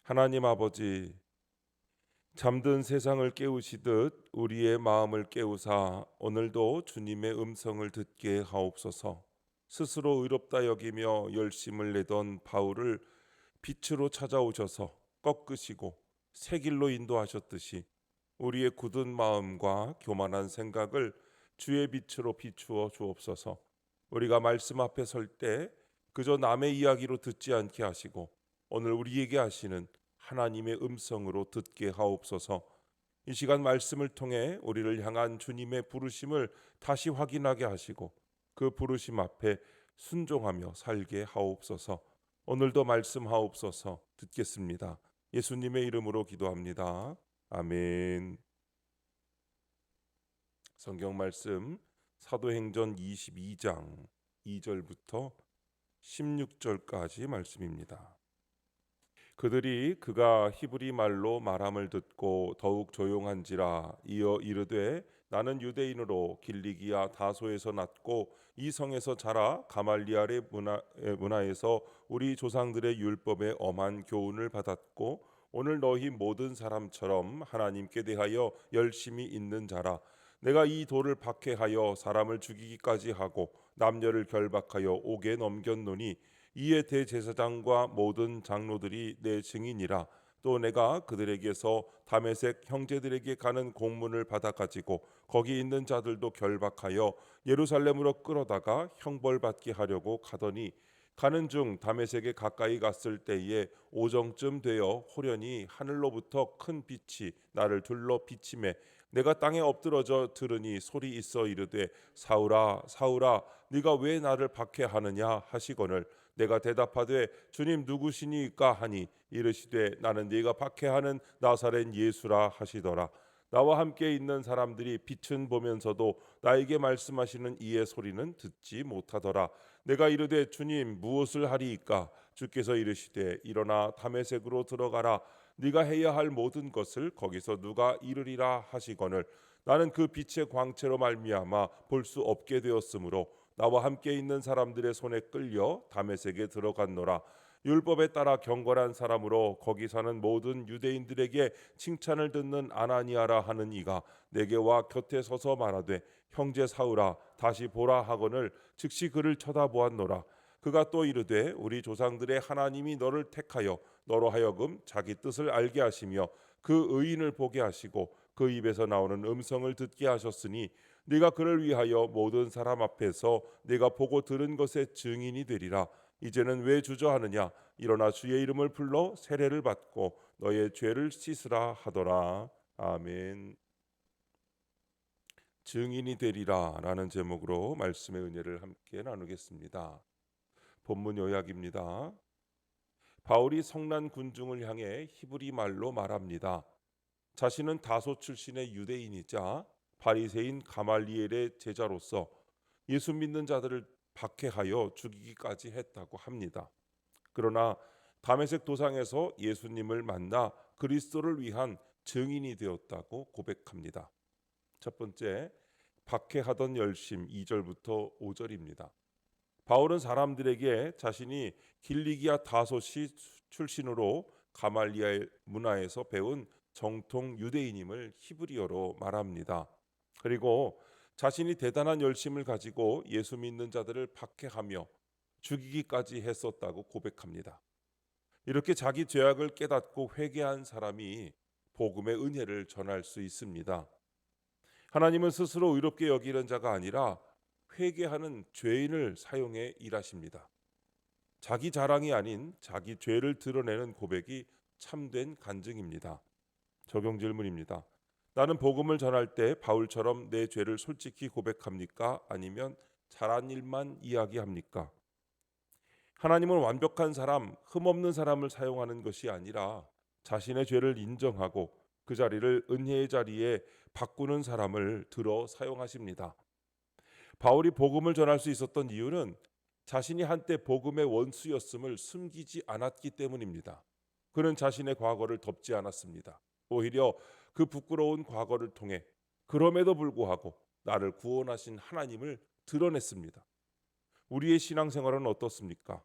하나님 아버지, 잠든 세상을 깨우시듯 우리의 마음을 깨우사 오늘도 주님의 음성을 듣게 하옵소서. 스스로 의롭다 여기며 열심을 내던 바울을 빛으로 찾아오셔서 꺾으시고 새 길로 인도하셨듯이 우리의 굳은 마음과 교만한 생각을 주의 빛으로 비추어 주옵소서. 우리가 말씀 앞에 설 때 그저 남의 이야기로 듣지 않게 하시고 오늘 우리에게 하시는 하나님의 음성으로 듣게 하옵소서. 이 시간 말씀을 통해 우리를 향한 주님의 부르심을 다시 확인하게 하시고 그 부르심 앞에 순종하며 살게 하옵소서. 오늘도 말씀하옵소서. 듣겠습니다. 예수님의 이름으로 기도합니다. 아멘. 성경 말씀 사도행전 22장 2절부터 16절까지 말씀입니다. 그들이 그가 히브리 말로 말함을 듣고 더욱 조용한지라 이어 이르되 나는 유대인으로 길리기아 다소에서 났고 이 성에서 자라 가말리알의 문화에서 우리 조상들의 율법에 엄한 교훈을 받았고 오늘 너희 모든 사람처럼 하나님께 대하여 열심히 있는 자라. 내가 이 돌을 박해하여 사람을 죽이기까지 하고 남녀를 결박하여 옥에 넘겼노니 이에 대제사장과 모든 장로들이 내 증인이라. 또 내가 그들에게서 다메섹 형제들에게 가는 공문을 받아 가지고 거기 있는 자들도 결박하여 예루살렘으로 끌어다가 형벌받게 하려고 가더니 가는 중 다메섹에 가까이 갔을 때에 오정쯤 되어 호련히 하늘로부터 큰 빛이 나를 둘러 비치매 내가 땅에 엎드러져 들으니 소리 있어 이르되 사울아 사울아 네가 왜 나를 박해하느냐 하시거늘 내가 대답하되 주님 누구시니까 하니 이르시되 나는 네가 박해하는 나사렛 예수라 하시더라. 나와 함께 있는 사람들이 빛은 보면서도 나에게 말씀하시는 이의 소리는 듣지 못하더라. 내가 이르되 주님 무엇을 하리이까? 주께서 이르시되 일어나 다메섹으로 들어가라. 네가 해야 할 모든 것을 거기서 누가 이르리라 하시거늘 나는 그 빛의 광채로 말미암아 볼 수 없게 되었으므로 나와 함께 있는 사람들의 손에 끌려 다메섹에 들어갔노라. 율법에 따라 경건한 사람으로 거기 사는 모든 유대인들에게 칭찬을 듣는 아나니아라 하는 이가 내게 와 곁에 서서 말하되 형제 사울아 다시 보라 하거늘 즉시 그를 쳐다보았노라. 그가 또 이르되 우리 조상들의 하나님이 너를 택하여 너로 하여금 자기 뜻을 알게 하시며 그 의인을 보게 하시고 그 입에서 나오는 음성을 듣게 하셨으니 네가 그를 위하여 모든 사람 앞에서 네가 보고 들은 것의 증인이 되리라. 이제는 왜 주저하느냐? 일어나 주의 이름을 불러 세례를 받고 너의 죄를 씻으라 하더라. 아멘. 증인이 되리라 라는 제목으로 말씀의 은혜를 함께 나누겠습니다. 본문 요약입니다. 바울이 성난 군중을 향해 히브리 말로 말합니다. 자신은 다소 출신의 유대인이자 바리새인 가말리엘의 제자로서 예수 믿는 자들을 박해하여 죽이기까지 했다고 합니다. 그러나 다메섹 도상에서 예수님을 만나 그리스도를 위한 증인이 되었다고 고백합니다. 첫 번째, 박해하던 열심 2절부터 5절입니다. 바울은 사람들에게 자신이 길리기아 다소시 출신으로 가말리엘 문화에서 배운 정통 유대인임을 히브리어로 말합니다. 그리고 자신이 대단한 열심을 가지고 예수 믿는 자들을 박해하며 죽이기까지 했었다고 고백합니다. 이렇게 자기 죄악을 깨닫고 회개한 사람이 복음의 은혜를 전할 수 있습니다. 하나님은 스스로 의롭게 여기는 자가 아니라 회개하는 죄인을 사용해 일하십니다. 자기 자랑이 아닌 자기 죄를 드러내는 고백이 참된 간증입니다. 적용 질문입니다. 나는 복음을 전할 때 바울처럼 내 죄를 솔직히 고백합니까? 아니면 잘한 일만 이야기합니까? 하나님은 완벽한 사람, 흠없는 사람을 사용하는 것이 아니라 자신의 죄를 인정하고 그 자리를 은혜의 자리에 바꾸는 사람을 들어 사용하십니다. 바울이 복음을 전할 수 있었던 이유는 자신이 한때 복음의 원수였음을 숨기지 않았기 때문입니다. 그는 자신의 과거를 덮지 않았습니다. 오히려 그 부끄러운 과거를 통해 그럼에도 불구하고 나를 구원하신 하나님을 드러냈습니다. 우리의 신앙생활은 어떻습니까?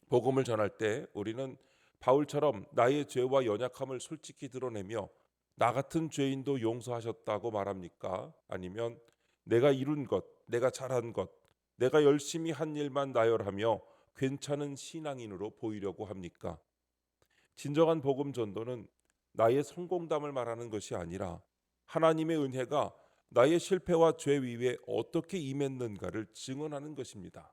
복음을 전할 때 우리는 바울처럼 나의 죄와 연약함을 솔직히 드러내며 나 같은 죄인도 용서하셨다고 말합니까? 아니면 내가 이룬 것, 내가 잘한 것, 내가 열심히 한 일만 나열하며 괜찮은 신앙인으로 보이려고 합니까? 진정한 복음 전도는 나의 성공담을 말하는 것이 아니라 하나님의 은혜가 나의 실패와 죄 위에 어떻게 임했는가를 증언하는 것입니다.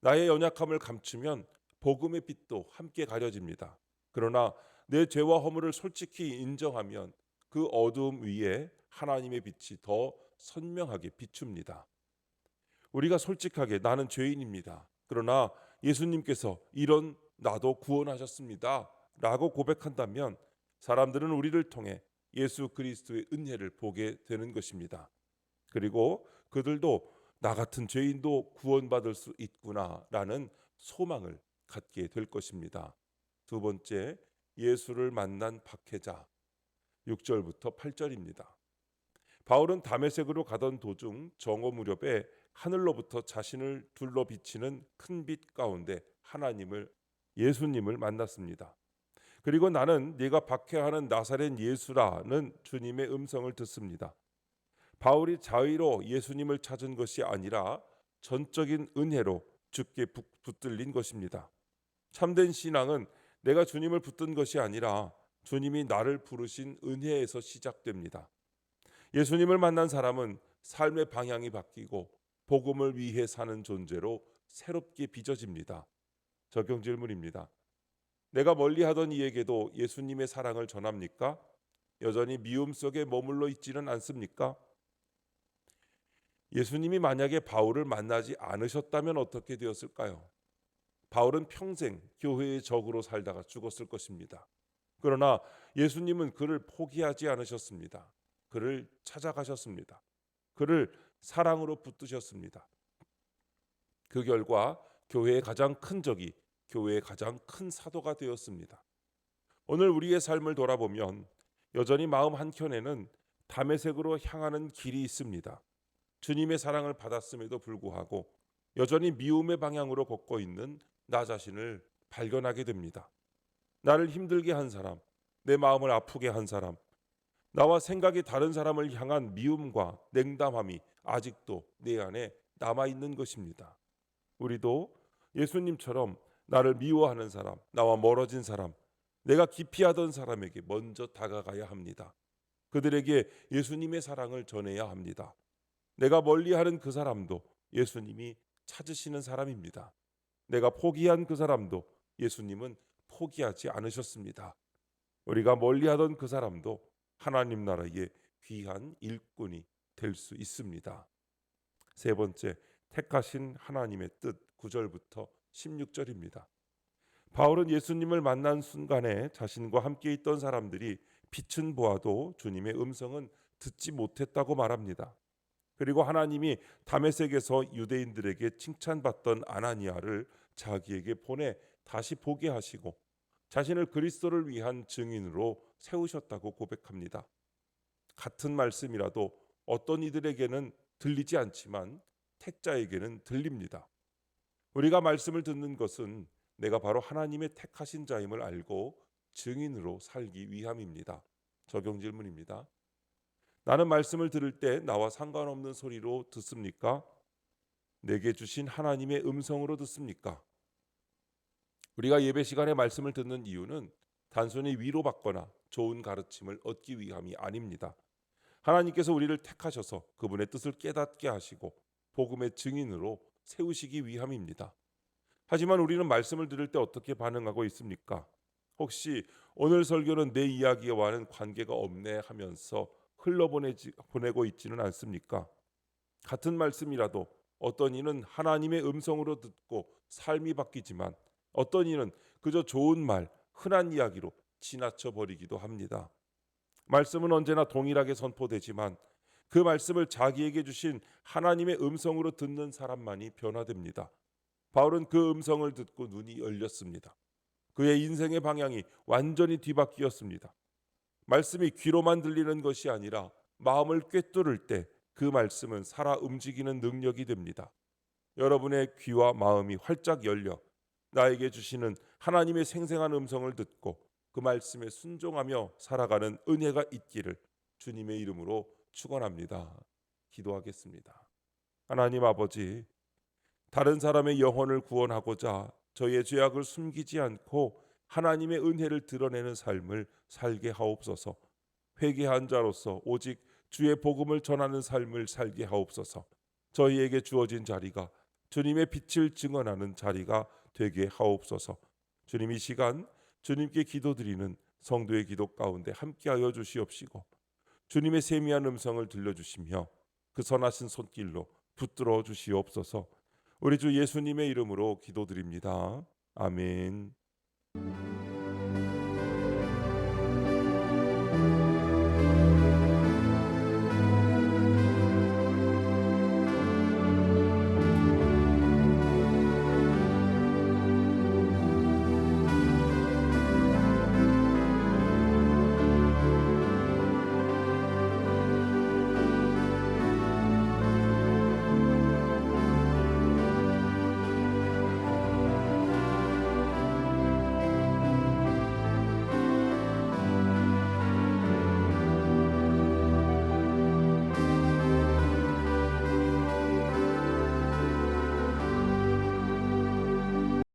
나의 연약함을 감추면 복음의 빛도 함께 가려집니다. 그러나 내 죄와 허물을 솔직히 인정하면 그 어두움 위에 하나님의 빛이 더 선명하게 비춥니다. 우리가 솔직하게 나는 죄인입니다. 그러나 예수님께서 이런 나도 구원하셨습니다. 라고 고백한다면 사람들은 우리를 통해 예수 그리스도의 은혜를 보게 되는 것입니다. 그리고 그들도 나 같은 죄인도 구원받을 수 있구나라는 소망을 갖게 될 것입니다. 두 번째, 예수를 만난 박해자 6절부터 8절입니다. 바울은 다메섹으로 가던 도중 정오 무렵에 하늘로부터 자신을 둘러 비치는 큰 빛 가운데 예수님을 만났습니다. 그리고 나는 네가 박해하는 나사렛 예수라는 주님의 음성을 듣습니다. 바울이 자의로 예수님을 찾은 것이 아니라 전적인 은혜로 주께 붙들린 것입니다. 참된 신앙은 내가 주님을 붙든 것이 아니라 주님이 나를 부르신 은혜에서 시작됩니다. 예수님을 만난 사람은 삶의 방향이 바뀌고 복음을 위해 사는 존재로 새롭게 빚어집니다. 적용 질문입니다. 내가 멀리하던 이에게도 예수님의 사랑을 전합니까? 여전히 미움 속에 머물러 있지는 않습니까? 예수님이 만약에 바울을 만나지 않으셨다면 어떻게 되었을까요? 바울은 평생 교회의 적으로 살다가 죽었을 것입니다. 그러나 예수님은 그를 포기하지 않으셨습니다. 그를 찾아가셨습니다. 그를 사랑으로 붙드셨습니다. 그 결과 교회의 가장 큰 적이 교회의 가장 큰 사도가 되었습니다. 오늘 우리의 삶을 돌아보면 여전히 마음 한켠에는 다메섹으로 향하는 길이 있습니다. 주님의 사랑을 받았음에도 불구하고 여전히 미움의 방향으로 걷고 있는 나 자신을 발견하게 됩니다. 나를 힘들게 한 사람, 내 마음을 아프게 한 사람, 나와 생각이 다른 사람을 향한 미움과 냉담함이 아직도 내 안에 남아있는 것입니다. 우리도 예수님처럼 나를 미워하는 사람, 나와 멀어진 사람, 내가 기피하던 사람에게 먼저 다가가야 합니다. 그들에게 예수님의 사랑을 전해야 합니다. 내가 멀리하는 그 사람도 예수님이 찾으시는 사람입니다. 내가 포기한 그 사람도 예수님은 포기하지 않으셨습니다. 우리가 멀리하던 그 사람도 하나님 나라의 귀한 일꾼이 될 수 있습니다. 세 번째, 택하신 하나님의 뜻 9절부터 16절입니다. 바울은 예수님을 만난 순간에 자신과 함께 있던 사람들이 빛은 보아도 주님의 음성은 듣지 못했다고 말합니다. 그리고 하나님이 다메섹에서 유대인들에게 칭찬받던 아나니아를 자기에게 보내 다시 보게 하시고 자신을 그리스도를 위한 증인으로 세우셨다고 고백합니다. 같은 말씀이라도 어떤 이들에게는 들리지 않지만 택자에게는 들립니다. 우리가 말씀을 듣는 것은 내가 바로 하나님의 택하신 자임을 알고 증인으로 살기 위함입니다. 적용 질문입니다. 나는 말씀을 들을 때 나와 상관없는 소리로 듣습니까? 내게 주신 하나님의 음성으로 듣습니까? 우리가 예배 시간에 말씀을 듣는 이유는 단순히 위로받거나 좋은 가르침을 얻기 위함이 아닙니다. 하나님께서 우리를 택하셔서 그분의 뜻을 깨닫게 하시고 복음의 증인으로 세우시기 위함입니다. 하지만 우리는 말씀을 들을 때 어떻게 반응하고 있습니까? 혹시 오늘 설교는 내 이야기와는 관계가 없네 하면서 흘러보내고 있지는 않습니까? 같은 말씀이라도 어떤 이는 하나님의 음성으로 듣고 삶이 바뀌지만 어떤 이는 그저 좋은 말, 흔한 이야기로 지나쳐 버리기도 합니다. 말씀은 언제나 동일하게 선포되지만 그 말씀을 자기에게 주신 하나님의 음성으로 듣는 사람만이 변화됩니다. 바울은 그 음성을 듣고 눈이 열렸습니다. 그의 인생의 방향이 완전히 뒤바뀌었습니다. 말씀이 귀로만 들리는 것이 아니라 마음을 꿰뚫을 때 그 말씀은 살아 움직이는 능력이 됩니다. 여러분의 귀와 마음이 활짝 열려 나에게 주시는 하나님의 생생한 음성을 듣고 그 말씀에 순종하며 살아가는 은혜가 있기를 주님의 이름으로 축원합니다. 기도하겠습니다. 하나님 아버지, 다른 사람의 영혼을 구원하고자 저희의 죄악을 숨기지 않고 하나님의 은혜를 드러내는 삶을 살게 하옵소서. 회개한 자로서 오직 주의 복음을 전하는 삶을 살게 하옵소서. 저희에게 주어진 자리가 주님의 빛을 증언하는 자리가 되게 하옵소서. 주님, 이 시간 주님께 기도드리는 성도의 기도 가운데 함께하여 주시옵시고 주님의 세미한 음성을 들려주시며 그 선하신 손길로 붙들어 주시옵소서. 우리 주 예수님의 이름으로 기도드립니다. 아멘.